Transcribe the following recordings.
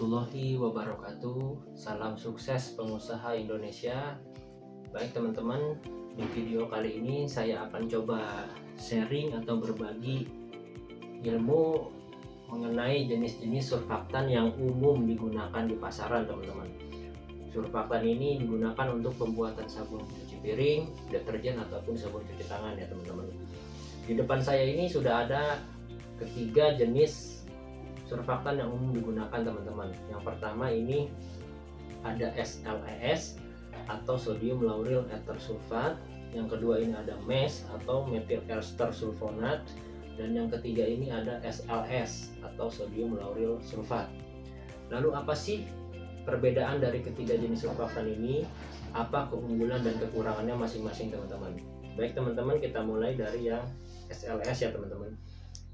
warahmatullahi wabarakatuh. Salam sukses pengusaha Indonesia. Baik teman-teman, di video kali ini saya akan coba sharing atau berbagi ilmu mengenai jenis-jenis surfaktan yang umum digunakan di pasaran teman-teman. Surfaktan ini digunakan untuk pembuatan sabun cuci piring, deterjen ataupun sabun cuci tangan ya teman-teman. Di depan saya ini sudah ada ketiga jenis surfaktan yang umum digunakan teman-teman. Yang pertama ini ada SLES atau sodium lauryl ether sulfat. Yang kedua ini ada MES atau methyl ester sulfonat. Dan yang ketiga ini ada SLS atau sodium lauryl sulfat. Lalu apa sih perbedaan dari ketiga jenis surfaktan ini? Apa keunggulan dan kekurangannya masing-masing teman-teman? Baik teman-teman, kita mulai dari yang SLS ya teman-teman.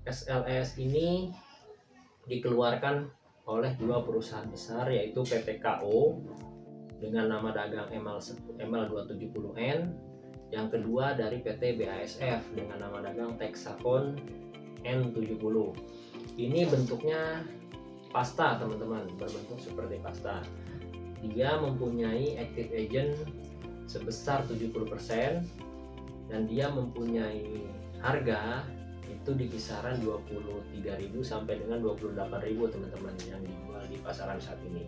SLS ini dikeluarkan oleh dua perusahaan besar, yaitu PT KO dengan nama dagang ML270N. Yang kedua dari PT BASF dengan nama dagang Texacon N70. Ini bentuknya pasta teman-teman, berbentuk seperti pasta. Dia mempunyai active agent sebesar 70% dan dia mempunyai harga itu di kisaran 23.000 sampai dengan 28.000 teman-teman yang dijual di pasaran saat ini.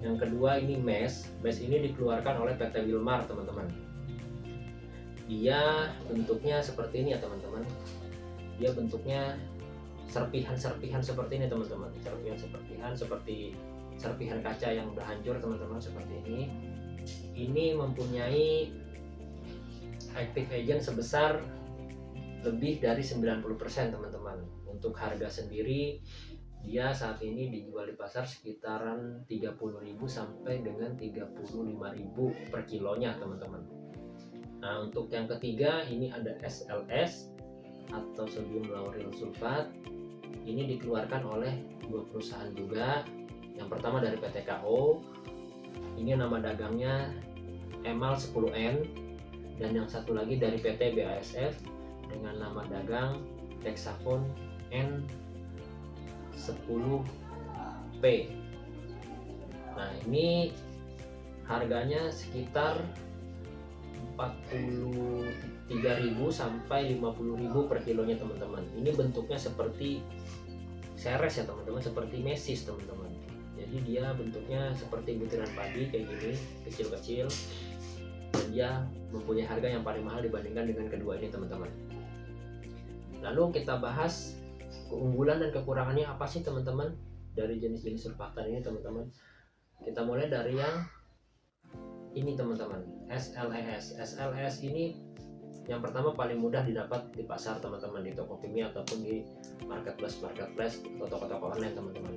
Yang kedua ini MES. MES ini dikeluarkan oleh PT Wilmar teman-teman. Dia bentuknya seperti ini ya teman-teman. Dia bentuknya serpihan-serpihan seperti ini teman-teman. Serpihan-serpihan seperti serpihan kaca yang udah hancur teman-teman, seperti ini. Ini mempunyai active agent sebesar lebih dari 90% teman-teman. Untuk harga sendiri dia saat ini dijual di pasar sekitaran 30.000 sampai dengan 35.000 per kilonya teman-teman. Nah, untuk yang ketiga ini ada SLS atau sodium lauryl sulfat. Ini dikeluarkan oleh dua perusahaan juga. Yang pertama dari PT KO. Ini nama dagangnya ML10N, dan yang satu lagi dari PT BASF dengan nama dagang Texacon N10P. Nah, ini harganya sekitar 43.000 sampai 50.000 per kilonya teman-teman. Ini bentuknya seperti seres ya teman-teman, seperti mesis teman-teman. Jadi dia bentuknya seperti butiran padi kayak gini, kecil-kecil. Dan dia mempunyai harga yang paling mahal dibandingkan dengan kedua ini teman-teman. Lalu kita bahas keunggulan dan kekurangannya apa sih teman-teman dari jenis-jenis surfaktan ini teman-teman. Kita mulai dari yang ini teman-teman, SLES. SLES ini yang pertama paling mudah didapat di pasar teman-teman, di toko kimia ataupun di marketplace atau toko-toko online teman-teman.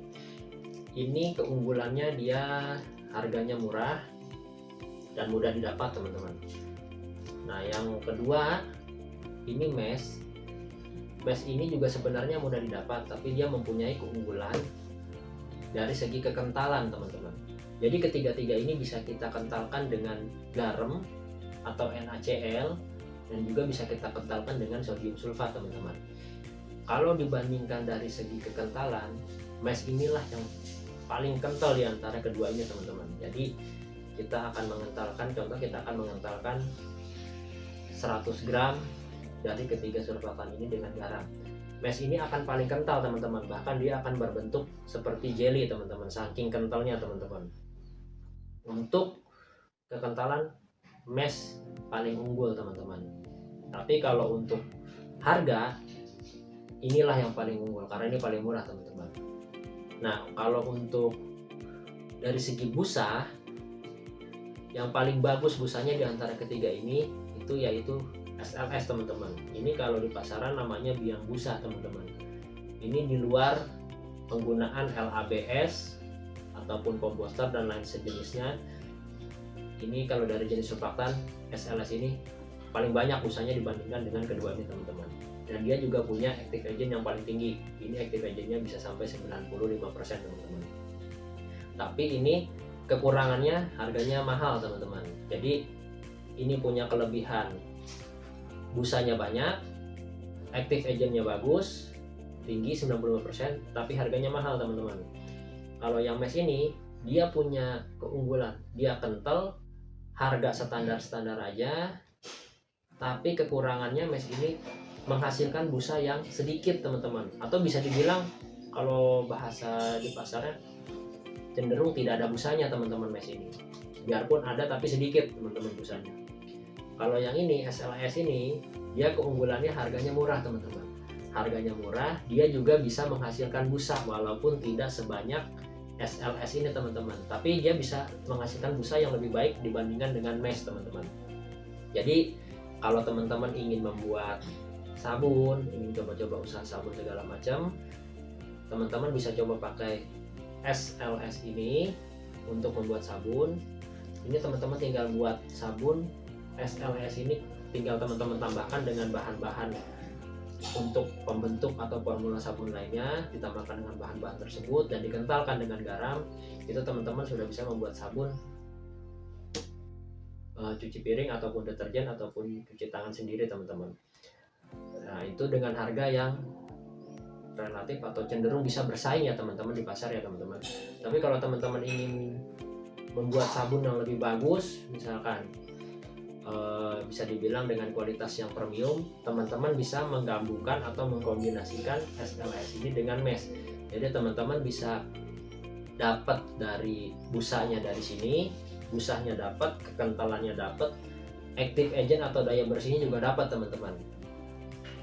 Ini keunggulannya dia harganya murah dan mudah didapat teman-teman. Nah, yang kedua ini MES. MES ini juga sebenarnya mudah didapat, tapi dia mempunyai keunggulan dari segi kekentalan teman-teman. Jadi ketiga-tiga ini bisa kita kentalkan dengan garam atau NaCl, dan juga bisa kita kentalkan dengan sodium sulfat teman-teman. Kalau dibandingkan dari segi kekentalan, MES inilah yang paling kental di antara keduanya teman-teman. Jadi kita akan mengentalkan, contoh kita akan mengentalkan 100 gram dari ketiga surfaktan ini dengan garam. MES ini akan paling kental teman-teman, bahkan dia akan berbentuk seperti jelly teman-teman, saking kentalnya teman-teman. Untuk kekentalan MES paling unggul teman-teman. Tapi kalau untuk harga, inilah yang paling unggul karena ini paling murah teman-teman. Nah, kalau untuk dari segi busa, yang paling bagus busanya di antara ketiga ini itu yaitu SLS teman-teman. Ini kalau di pasaran namanya biang busa teman-teman. Ini di luar penggunaan LABS ataupun komposter dan lain sejenisnya. Ini kalau dari jenis surfaktan SLS ini paling banyak busanya dibandingkan dengan kedua ini teman-teman. Dan dia juga punya active agent yang paling tinggi. Ini active agentnya bisa sampai 95% teman-teman. Tapi ini kekurangannya harganya mahal teman-teman. Jadi ini punya kelebihan, busanya banyak, active agentnya bagus, tinggi 95%, tapi harganya mahal teman-teman. Kalau yang mesh ini dia punya keunggulan, dia kental, harga standar-standar aja, tapi kekurangannya mesh ini menghasilkan busa yang sedikit teman-teman, atau bisa dibilang kalau bahasa di pasarnya cenderung tidak ada busanya teman-teman mesh ini. Biarpun ada tapi sedikit teman-teman busanya. Kalau yang ini SLS ini dia keunggulannya harganya murah teman-teman. Harganya murah, dia juga bisa menghasilkan busa walaupun tidak sebanyak SLS ini teman-teman. Tapi dia bisa menghasilkan busa yang lebih baik dibandingkan dengan mesh teman-teman. Jadi kalau teman-teman ingin membuat sabun, ingin coba-coba usaha sabun segala macam, teman-teman bisa coba pakai SLS ini untuk membuat sabun. Ini teman-teman tinggal buat sabun SLS ini, tinggal teman-teman tambahkan dengan bahan-bahan untuk pembentuk atau formula sabun lainnya, ditambahkan dengan bahan-bahan tersebut dan dikentalkan dengan garam. Itu teman-teman sudah bisa membuat sabun cuci piring ataupun deterjen ataupun cuci tangan sendiri teman-teman. Nah, itu dengan harga yang relatif atau cenderung bisa bersaing ya teman-teman di pasar ya teman-teman. Tapi kalau teman-teman ingin membuat sabun yang lebih bagus, misalkan bisa dibilang dengan kualitas yang premium, teman-teman bisa menggabungkan atau mengkombinasikan SLS ini dengan mesh. Jadi teman-teman bisa dapat dari busanya dari sini, busanya dapat, kekentalannya dapat, active agent atau daya bersihnya juga dapat teman-teman.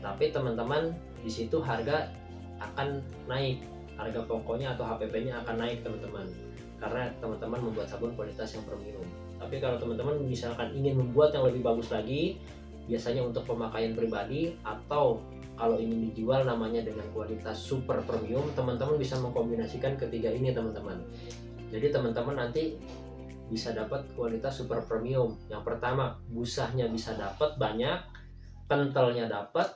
Tapi teman-teman di situ harga akan naik, harga pokoknya atau HPP-nya akan naik teman-teman, karena teman-teman membuat sabun kualitas yang premium. Tapi kalau teman-teman misalkan ingin membuat yang lebih bagus lagi, biasanya untuk pemakaian pribadi atau kalau ingin dijual namanya dengan kualitas super premium, teman-teman bisa mengkombinasikan ketiga ini teman-teman. Jadi teman-teman nanti bisa dapat kualitas super premium. Yang pertama, busanya bisa dapat banyak, kentalnya dapat,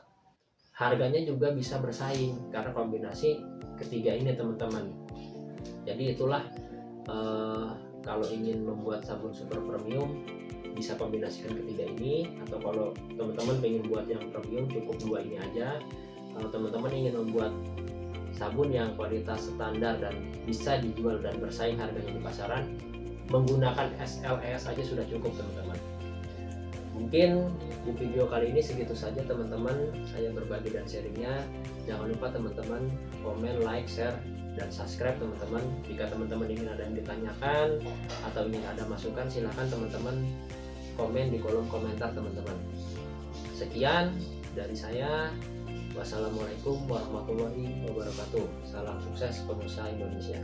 harganya juga bisa bersaing karena kombinasi ketiga ini teman-teman. Jadi itulah kalau ingin membuat sabun super premium bisa kombinasikan ketiga ini, atau kalau teman-teman pengen buat yang premium cukup dua ini aja. Kalau teman-teman ingin membuat sabun yang kualitas standar dan bisa dijual dan bersaing harganya di pasaran, menggunakan SLS aja sudah cukup teman-teman. Mungkin di video kali ini segitu saja teman-teman, saya berbagi dan sharingnya. Jangan lupa teman-teman komen, like, share, dan subscribe teman-teman. Jika teman-teman ingin ada yang ditanyakan atau ingin ada masukan, silahkan teman-teman komen di kolom komentar teman-teman. Sekian dari saya. Wassalamualaikum warahmatullahi wabarakatuh. Salam sukses pengusaha Indonesia.